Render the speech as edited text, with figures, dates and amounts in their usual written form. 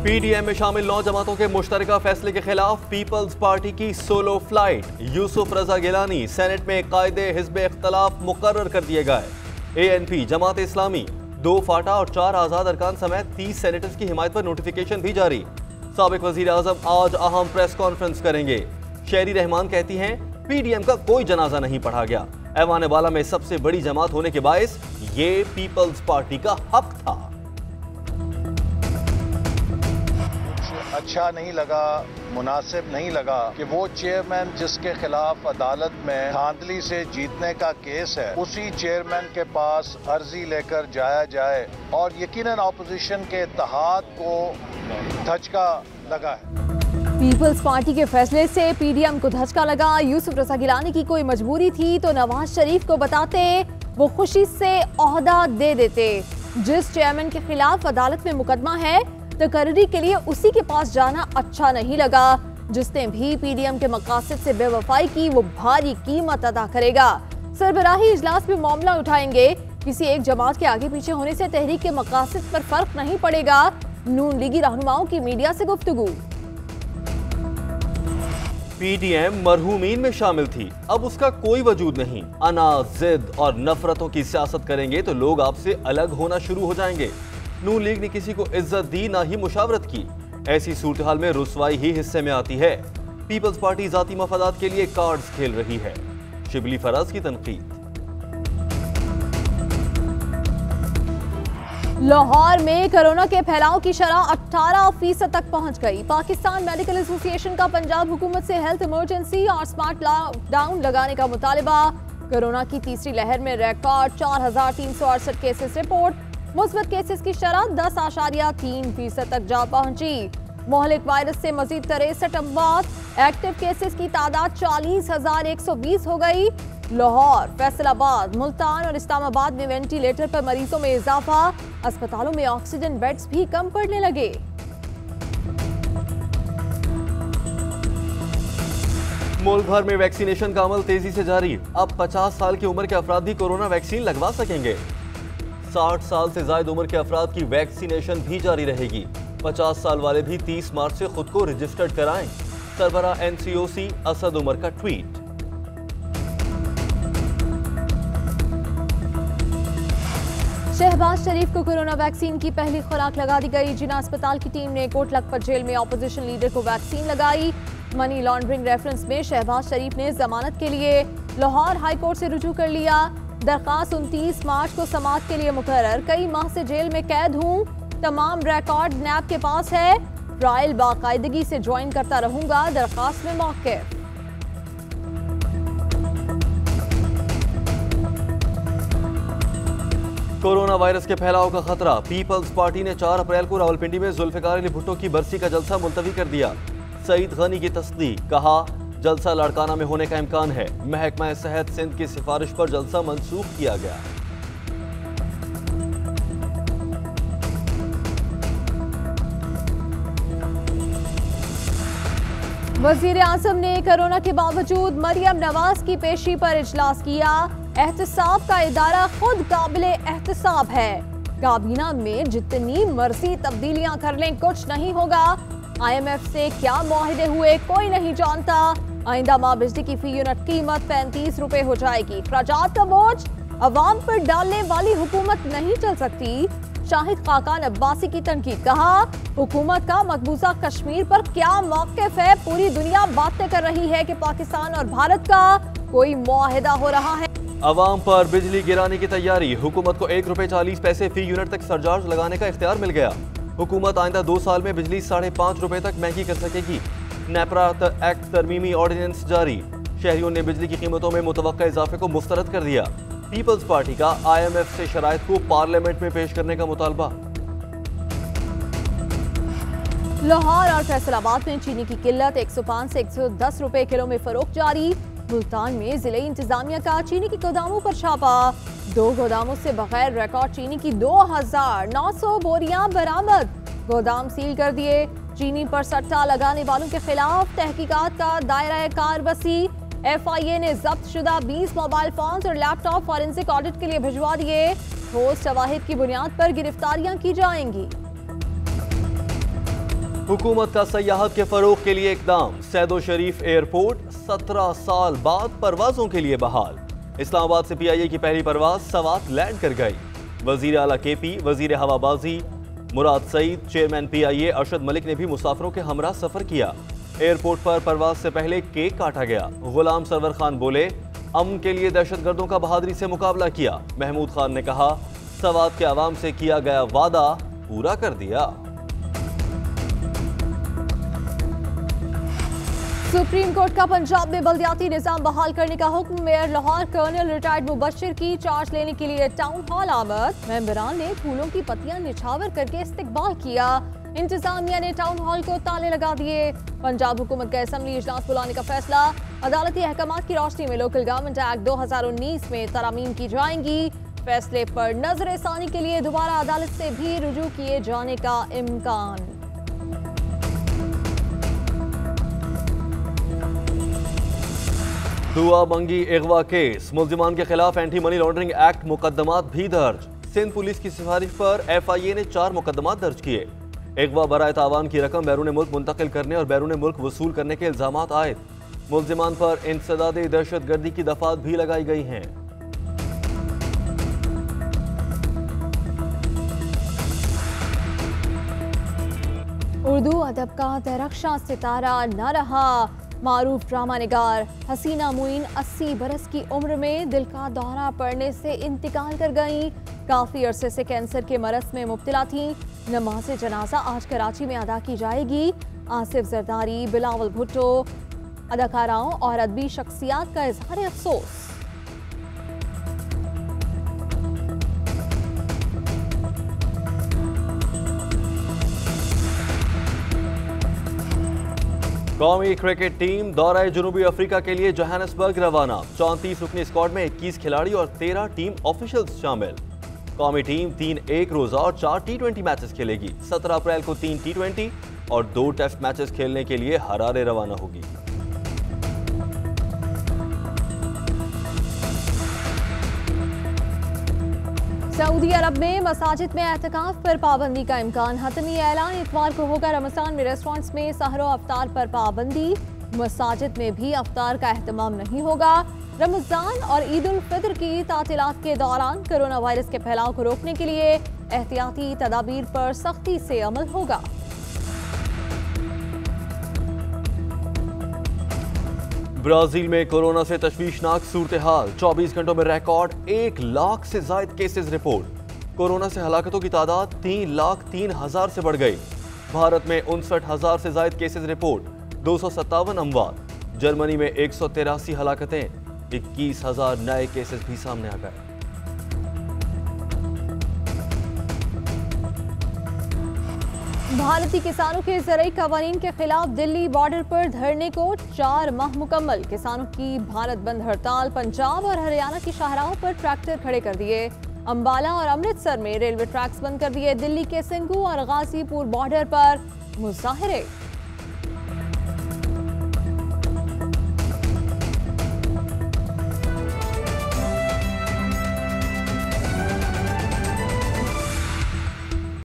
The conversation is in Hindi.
पीडीएम में शामिल 9 जमातों के मुश्तरका फैसले के खिलाफ पीपल्स पार्टी की सोलो फ्लाइट। यूसुफ रजा गिलानी सेनेट में कायदे हिज़्ब इख्तलाफ मुकर्रर कर दिए गए। एएनपी, जमात इस्लामी, 2 फाटा और 4 आज़ाद अरकान समेत 30 सेनेटर्स की हिमायत पर नोटिफिकेशन भी जारी। साबिक वज़ीर आज़म आज अहम प्रेस कॉन्फ्रेंस करेंगे। शेरी रहमान कहती हैं पीडीएम का कोई जनाजा नहीं पढ़ा गया। ऐवान बाला में सबसे बड़ी जमात होने के बायस ये पीपल्स पार्टी का हक था। अच्छा नहीं लगा, मुनासिब नहीं लगा कि वो चेयरमैन जिसके खिलाफ अदालत में धांधली से जीतने का केस है, उसी चेयरमैन के पास अर्जी लेकर जाया जाए और यकीनन ऑपोजिशन के इत्तेहाद को धचका लगा है। पीपल्स पार्टी के फैसले से पीडीएम को धचका लगा। यूसुफ रजा गिलानी की कोई मजबूरी थी तो नवाज शरीफ को बताते, वो खुशी से ओहदा दे देते। जिस चेयरमैन के खिलाफ अदालत में मुकदमा है, तकर्री के लिए उसी के पास जाना अच्छा नहीं लगा। जिसने भी पीडीएम के मकासद से बेवफाई की, वो भारी कीमत अदा करेगा। सरबराही इजलास में मामला उठाएंगे। किसी एक जमात के आगे पीछे होने से तहरीक के मकासद पर फर्क नहीं पड़ेगा। नून लीगी रहनुमाओं की मीडिया से गुफ्तगू। पीडीएम मरहूमीन में शामिल थी, अब उसका कोई वजूद नहीं। अना, जिद और नफरतों की सियासत करेंगे तो लोग आपसे अलग होना शुरू हो जाएंगे। नून लीग ने किसी को इज्जत दी, ना ही मुशावरत की। ऐसी सूरत हाल में रुसवाई ही हिस्से में आती है। पीपल्स पार्टी जाती मफादात के लिए कार्ड्स खेल रही है। शिबली फराज की तनकीद। लाहौर में कोरोना के फैलाव की शरह 18% तक पहुंच गई। पाकिस्तान मेडिकल एसोसिएशन का पंजाब हुकूमत से हेल्थ इमरजेंसी और स्मार्ट लॉकडाउन लगाने का मुतालिबा। कोरोना की तीसरी लहर में रिकॉर्ड 4,368 केसेस रिपोर्ट। मुस्बत केसेस की शरह 10.3% तक जा पहुंची। मोहलिक वायरस से मजीद 63 अमवात। एक्टिव केसेस की तादाद 40,120 हो गई। लाहौर, फैसलाबाद, मुल्तान और इस्लामाबाद में वेंटिलेटर पर मरीजों में इजाफा। अस्पतालों में ऑक्सीजन बेड्स भी कम पड़ने लगे। मुल्क भर में वैक्सीनेशन का अमल तेजी से जारी। अब 50 साल की उम्र के अफराद भी कोरोना वैक्सीन लगवा सकेंगे। 60 साल से ज्यादा उम्र के अफराद की वैक्सीनेशन भी जारी रहेगी। 50 साल वाले भी 30 मार्च से खुद को रजिस्टर्ड कराएं। सरबरा एनसीओसी असद उमर का ट्वीट। शहबाज शरीफ को कोरोना वैक्सीन की पहली खुराक लगा दी गई। जिना अस्पताल की टीम ने कोट लखपत जेल में ऑपोजिशन लीडर को वैक्सीन लगाई। मनी लॉन्ड्रिंग रेफरेंस में शहबाज शरीफ ने जमानत के लिए लाहौर हाई कोर्ट से रुजू कर लिया। दरखास्त 29 मार्च को समाअत के लिए मुकर्रर। कई माह से जेल में कैद हूँ, तमाम रिकॉर्ड नैब के पास है। ट्रायल बाकायदगी से ज्वाइन करता रहूंगा, दरखास्त में मौक़िफ़। कोरोना वायरस के फैलाव का खतरा। पीपल्स पार्टी ने 4 अप्रैल को रावलपिंडी में जुल्फिकार अली भुट्टो की बरसी का जलसा मुलतवी कर दिया। सईद गनी की तस्दीक, कहा जलसा लाड़काना में होने का इम्कान है। महकमा सेहत सिंध की सिफारिश पर जलसा मंसूख किया गया। वजीर आजम ने कोरोना के बावजूद मरियम नवाज की पेशी पर इजलास किया। एहतसाब का इदारा खुद काबिल एहतसाब है। काबीना में जितनी मर्जी तब्दीलियां कर लें कुछ नहीं होगा। IMF से क्या मुआहिदे हुए कोई नहीं जानता। आइंदा माह बिजली की फी यूनिट कीमत 35 रुपए हो जाएगी। खर्चात का बोझ अवाम पर डालने वाली हुकूमत नहीं चल सकती। शाहिद खाकान अब्बासी की तनकीद, कहा हुकूमत का मकबूजा कश्मीर पर क्या मौक़िफ़ है। पूरी दुनिया बातें कर रही है कि पाकिस्तान और भारत का कोई मुआहिदा हो रहा है। अवाम पर बिजली गिराने की तैयारी। हुकूमत को 1 रुपए 40 पैसे फी यूनिट तक सरचार्ज लगाने का इख्तियार मिल गया। हुकूमत आइंदा 2 साल में बिजली 5.5 रुपए तक महंगी कर सकेगी। नेपरा एक्ट तरमीमी ऑर्डिनेंस जारी। शहरियों ने बिजली की कीमतों में मुतवक्का इजाफे को मुस्तरद कर दिया। पीपल्स पार्टी का IMF से शराइत को पार्लियामेंट में पेश करने का मुतालबा। लाहौर और फैसलाबाद में चीनी की किल्लत 105 से 110 रुपए किलो में फरोख्त जारी। मुल्तान में जिले इंतजामिया का चीनी की गोदामों पर छापा। 2 गोदामों से बगैर रिकॉर्ड चीनी की 2900 बोरियां बरामद। गोदाम सील कर दिए। चीनी पर सट्टा लगाने वालों के खिलाफ तहकीकात का दायरा कार वसी। FIA ने जब्त शुदा 20 मोबाइल फोन्स और लैपटॉप फॉरेंसिक ऑडिट के लिए भिजवा दिए। ठोस शवाहिद की बुनियाद पर गिरफ्तारियां की जाएंगी। हुकूमत का सयाहत के फरोग के लिए इकदाम। सैदो शरीफ एयरपोर्ट 17 साल बाद परवाजों के लिए बहाल। इस्लामाबाद से PIA की पहली परवाज सवात लैंड कर गई। वजीर आला KP, वजीर हवाबाजी मुराद सईद, चेयरमैन PIA अरशद मलिक ने भी मुसाफिरों के हमरा सफर किया। एयरपोर्ट पर परवाज से पहले केक काटा गया। गुलाम सरवर खान बोले, अमन के लिए दहशतगर्दों का बहादुरी से मुकाबला किया। महमूद खान ने कहा, सवात के अवाम से किया गया वादा पूरा कर दिया। सुप्रीम कोर्ट का पंजाब में बल्दियाती निजाम बहाल करने का हुक्म। Mayor Lahore colonel retired Mubashshir की चार्ज लेने के लिए टाउन हॉल आमद। मेंबरान ने फूलों की पत्तियां निछावर करके इस्तकबाल किया। इंतजामिया ने टाउन हॉल को ताले लगा दिए। पंजाब हुकूमत का असेंबली इजलास बुलाने का फैसला। अदालती अहकामात की रोशनी में लोकल गवर्नमेंट एक्ट 2019 में तरमीम की जाएंगी। फैसले पर नजरसानी के लिए दोबारा अदालत से भी रुजू किए जाने का इम्कान। दुआ मंगी अगवा केस। मुल्जिमान के खिलाफ एंटी मनी लॉन्ड्रिंग एक्ट मुकदमात भी दर्ज। सिंध पुलिस की सिफारिश पर FIA ने 4 मुकदमात दर्ज किए। अगवा बराए तावान की रकम बैरून मुल्क मुंतकिल करने और बैरून मुल्क वसूल करने के इल्जामात आयद। मुल्जिमान पर इंसदाद दहशतगर्दी की दफात भी लगाई गई हैं। उर्दू अदब का दरख्शां सितारा न रहा। मारूफ ड्रामा निगार हसीना मुइन 80 बरस की उम्र में दिल का दौरा पड़ने से इंतकाल कर गईं। काफी अरसे से कैंसर के मरज में मुब्तला थीं। नमाज जनाजा आज कराची में अदा की जाएगी। आसिफ जरदारी, बिलावल भुट्टो अदाकाराओं और अदबी शख्सियात का इजहार अफसोस। कौमी क्रिकेट टीम दौरे जनूबी अफ्रीका के लिए जोहानिसबर्ग रवाना। 34 रुकनी स्क्वाड में 21 खिलाड़ी और 13 टीम ऑफिशियल्स शामिल। कौमी टीम 3 एक रोजा और 4 T20 मैचेस खेलेगी। 17 अप्रैल को 3 T20 और 2 टेस्ट मैचेस खेलने के लिए हरारे रवाना होगी। सऊदी अरब में मसाजिद में एहतिकाफ पर पाबंदी का इम्कान। हतमी ऐलान, इतवार को होगा। रमजान में रेस्टोरेंट्स में सहरो अफ्तार पर पाबंदी। मसाजिद में भी अफ्तार का एहतमाम नहीं होगा। रमजान और ईद उल फितर की तातीलात के दौरान कोरोना वायरस के फैलाव को रोकने के लिए एहतियाती तदाबीर पर सख्ती से अमल होगा। ब्राजील में कोरोना से तशवीशनाक सूरत हाल। 24 घंटों में रिकॉर्ड 1 लाख से ज्यादा केसेस रिपोर्ट। कोरोना से हलाकतों की तादाद 3,03,000 से बढ़ गई। भारत में 59,000 से ज्यादा केसेस रिपोर्ट, 257 अमवात। जर्मनी में 183 हलाकतें, 21,000 नए केसेस भी सामने आ गए। भारतीय किसानों के ज़राई कवानीन के खिलाफ दिल्ली बॉर्डर पर धरने को 4 माह मुकम्मल। किसानों की भारत बंद हड़ताल। पंजाब और हरियाणा की शाहराहों पर ट्रैक्टर खड़े कर दिए। अंबाला और अमृतसर में रेलवे ट्रैक्स बंद कर दिए। दिल्ली के सिंघू और गाजीपुर बॉर्डर पर मुजाहिरे।